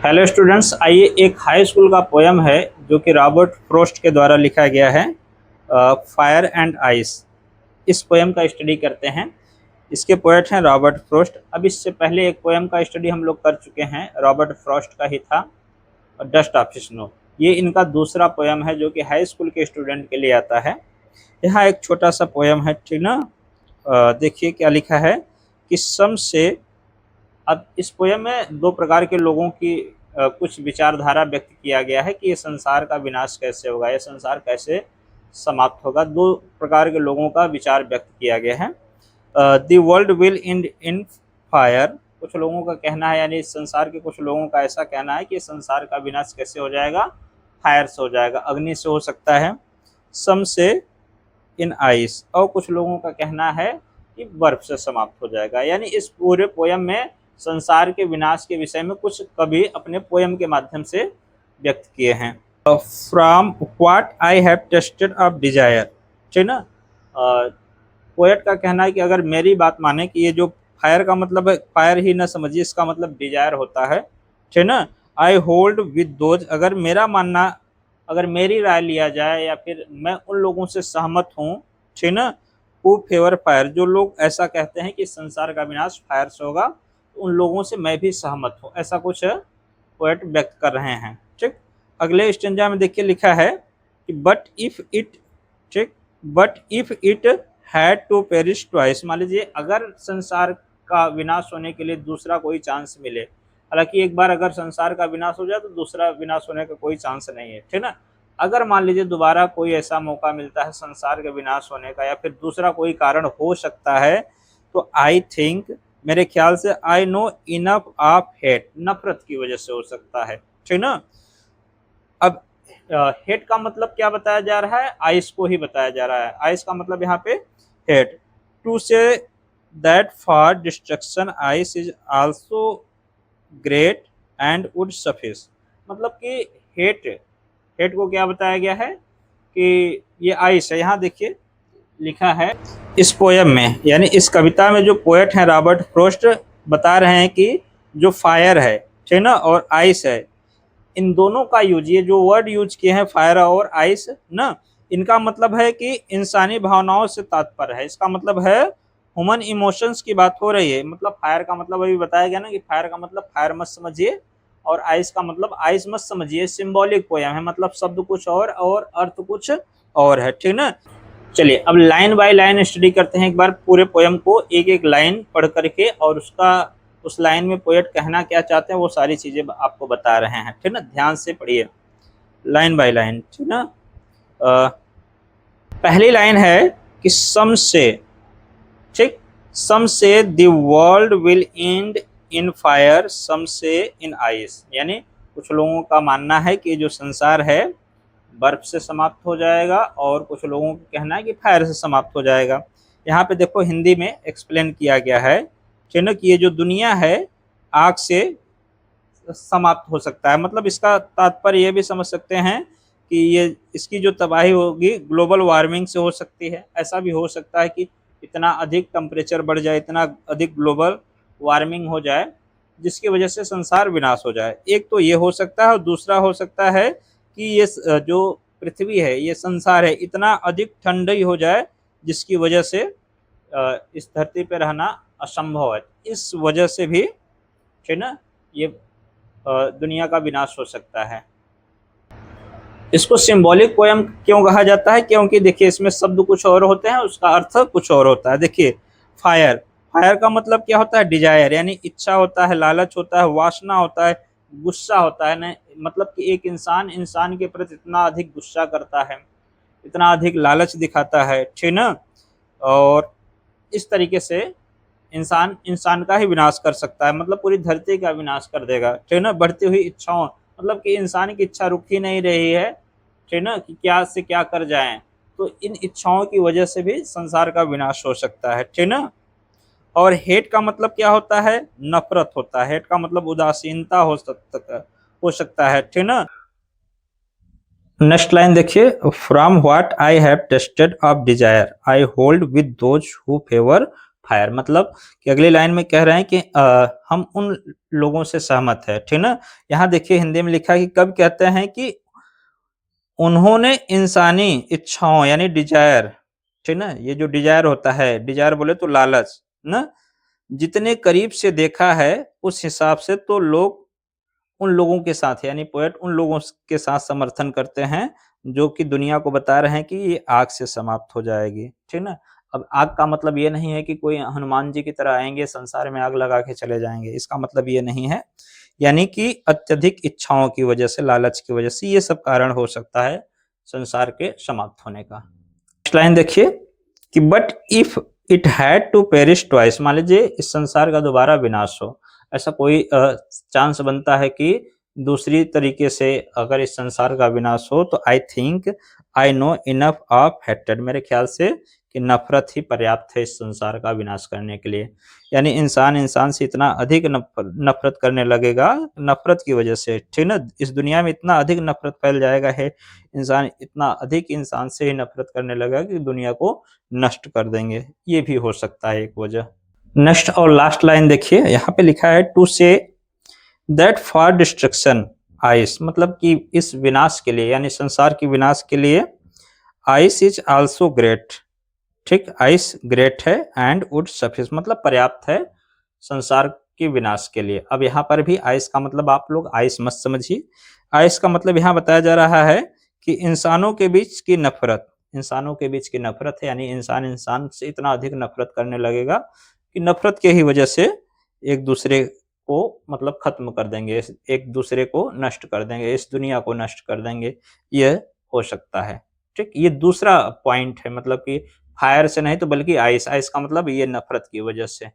Hello students, आइए एक high school का पोयम है जो कि रॉबर्ट फ्रॉस्ट के द्वारा लिखा गया है, फायर एंड आइस। इस पोयम का स्टडी करते हैं। इसके पोएट हैं रॉबर्ट फ्रॉस्ट। अब इससे पहले एक पोयम का स्टडी हम लोग कर चुके हैं, रॉबर्ट फ्रॉस्ट का ही था, डस्ट ऑफ स्नो। ये इनका दूसरा पोयम है जो कि हाई स्कूल के स्टूडेंट के लिए आता है। यहाँ एक छोटा सा पोयम है, ठीक ना। देखिए क्या लिखा है कि सम से। अब इस पोयम में दो प्रकार के लोगों की कुछ विचारधारा व्यक्त किया गया है कि ये संसार का विनाश कैसे होगा, ये संसार कैसे समाप्त होगा। दो प्रकार के लोगों का विचार व्यक्त किया गया है। The world will end in fire, कुछ लोगों का कहना है, यानी संसार के कुछ लोगों का ऐसा कहना है कि संसार का विनाश कैसे हो जाएगा, फायर से हो जाएगा, अग्नि से हो सकता है। सम से इन आइस, और कुछ लोगों का कहना है कि बर्फ से समाप्त हो जाएगा। यानी इस पूरे पोयम में संसार के विनाश के विषय में कुछ कवि अपने पोयम के माध्यम से व्यक्त किए हैं। From what I have tested of desire, ठीक ना। पोएट का कहना है कि अगर मेरी बात माने कि ये जो फायर का मतलब है, फायर ही ना समझिए, इसका मतलब डिजायर होता है, ठीक ना। आई होल्ड विद दोज, अगर मेरा मानना, अगर मेरी राय लिया जाए या फिर मैं उन लोगों से सहमत हूँ, ठीक ना, हु फेवर फायर, जो लोग ऐसा कहते हैं कि संसार का विनाश फायर से होगा, तो उन लोगों से मैं भी सहमत हूँ, ऐसा कुछ पोएट व्यक्त कर रहे हैं। ठीक, अगले स्टेंजा में देखिए लिखा है कि बट इफ इट, ठीक, but if it had to perish twice, मान लीजिए अगर संसार का विनाश होने के लिए दूसरा कोई चांस मिले, हालांकि एक बार अगर संसार का विनाश हो जाए तो दूसरा विनाश होने का कोई चांस नहीं है, ठीक ना। अगर मान लीजिए दोबारा कोई ऐसा मौका मिलता है संसार के विनाश होने का, या फिर दूसरा कोई कारण हो सकता है, तो आई थिंक, मेरे ख्याल से, I know enough of hate, नफरत की वजह से हो सकता है, ठीक ना। अब हेट का मतलब क्या बताया जा रहा है, आइस को ही बताया जा रहा है। आइस का मतलब यहाँ पे hate. To say that for destruction ice is also great and would suffice, मतलब कि हेट, हेट को क्या बताया गया है कि ये आइस है। यहाँ देखिए लिखा है इस पोयम में, यानी इस कविता में जो पोएट हैं रॉबर्ट फ्रॉस्ट बता रहे हैं कि जो फायर है, ठीक ना, और आइस है, इन दोनों का यूज, ये जो वर्ड यूज किए हैं फायर और आइस ना, इनका मतलब है कि इंसानी भावनाओं से तात्पर्य है। इसका मतलब है ह्यूमन इमोशंस की बात हो रही है। मतलब फायर का मतलब अभी बताया गया ना कि फायर का मतलब फायर मत समझिए, और आइस का मतलब आइस मत समझिए। सिंबॉलिक पोयम है, मतलब शब्द कुछ और अर्थ कुछ और है, ठीक ना। चलिए अब लाइन बाय लाइन स्टडी करते हैं। एक बार पूरे पोयम को एक एक लाइन पढ़ करके, और उसका, उस लाइन में पोएट कहना क्या चाहते हैं वो सारी चीजें आपको बता रहे हैं, ठीक ना। ध्यान से पढ़िए लाइन बाय लाइन, ठीक ना। पहली लाइन है कि सम से, ठीक, some say the world will end in fire, some say in ice, यानी कुछ लोगों का मानना है कि जो संसार है बर्फ से समाप्त हो जाएगा, और कुछ लोगों का कहना है कि फायर से समाप्त हो जाएगा। यहाँ पे देखो हिंदी में एक्सप्लेन किया गया है, ठीक ना, कि ये जो दुनिया है आग से समाप्त हो सकता है। मतलब इसका तात्पर्य ये भी समझ सकते हैं कि ये, इसकी जो तबाही होगी ग्लोबल वार्मिंग से हो सकती है। ऐसा भी हो सकता है कि इतना अधिक टेम्परेचर बढ़ जाए, इतना अधिक ग्लोबल वार्मिंग हो जाए जिसकी वजह से संसार विनाश हो जाए। एक तो ये हो सकता है, और दूसरा हो सकता है कि ये जो पृथ्वी है, ये संसार है, इतना अधिक ठंडी हो जाए जिसकी वजह से इस धरती पर रहना असंभव है। इस वजह से भी, ठीक ना, ये दुनिया का विनाश हो सकता है। इसको सिंबॉलिक पोयम क्यों कहा जाता है, क्योंकि देखिए इसमें शब्द कुछ और होते हैं, उसका अर्थ कुछ और होता है। देखिए फायर, फायर का मतलब क्या होता है, डिजायर, यानी इच्छा होता है, लालच होता है, वासना होता है, गुस्सा होता है ना। मतलब कि एक इंसान इंसान के प्रति इतना अधिक गुस्सा करता है, इतना अधिक लालच दिखाता है, ठीक ना, और इस तरीके से इंसान इंसान का ही विनाश कर सकता है, मतलब पूरी धरती का विनाश कर देगा, ठीक ना। बढ़ती हुई इच्छाओं, मतलब कि इंसान की इच्छा रुक ही नहीं रही है, ठीक ना, कि क्या से क्या कर जाएं, तो इन इच्छाओं की वजह से भी संसार का विनाश हो सकता है, ठीक ना। और हेट का मतलब क्या होता है, नफरत होता है। हेट का मतलब उदासीनता हो सकता है, ठीक ना। नेक्स्ट लाइन देखिए, from what I have tested of desire I hold with those who favour fire, मतलब कि अगली लाइन में कह रहे हैं कि हम उन लोगों से सहमत है, ठीक ना। यहाँ देखिए हिंदी में लिखा है कि कब कहते हैं कि उन्होंने इंसानी इच्छाओं यानी डिजायर, ठीक ना, ये जो डिजायर होता है, डिजायर बोले तो लालच ना, जितने करीब से देखा है उस हिसाब से तो लोग उन लोगों के साथ है, यानी पोएट उन लोगों के साथ समर्थन करते हैं जो कि दुनिया को बता रहे हैं कि ये आग से समाप्त हो जाएगी, ठीक ना। अब आग का मतलब ये नहीं है कि कोई हनुमान जी की तरह आएंगे संसार में आग लगा के चले जाएंगे, इसका मतलब ये नहीं है। यानी कि अत्यधिक इच्छाओं की वजह से, लालच की वजह से ये सब कारण हो सकता है संसार के समाप्त होने का। नेक्स्ट लाइन देखिए कि but if it had to perish twice, मान लीजिए इस संसार का दोबारा विनाश हो, ऐसा कोई चांस बनता है कि दूसरी तरीके से अगर इस संसार का विनाश हो, तो I think I know enough of hatred, मेरे ख्याल से कि नफरत ही पर्याप्त है इस संसार का विनाश करने के लिए। यानी इंसान इंसान से इतना अधिक नफरत करने लगेगा, नफरत की वजह से, ठीक ना, इस दुनिया में इतना अधिक नफरत फैल जाएगा है, इंसान इतना अधिक इंसान से ही नफरत करने लगेगा कि दुनिया को नष्ट कर देंगे, ये भी हो सकता है एक वजह। नेक्स्ट और लास्ट लाइन देखिए, यहाँ पे लिखा है to say that for destruction ice, मतलब कि इस विनाश के लिए यानी संसार के विनाश के लिए आइस इज आल्सो ग्रेट, ठीक, आइस ग्रेट है एंड वुड सफिस, मतलब पर्याप्त है संसार के विनाश के लिए। अब यहाँ पर भी आइस का मतलब आप लोग आइस मत समझिए, आइस का मतलब यहाँ बताया जा रहा है कि इंसानों के बीच की नफरत, इंसानों के बीच की नफरत है, यानी इंसान इंसान से इतना अधिक नफरत करने लगेगा कि नफरत के ही वजह से एक दूसरे को मतलब खत्म कर देंगे, एक दूसरे को नष्ट कर देंगे, इस दुनिया को नष्ट कर देंगे, यह हो सकता है, ठीक। ये दूसरा पॉइंट है, मतलब कि फायर से नहीं तो बल्कि आइस, आइस का मतलब ये नफरत की वजह से।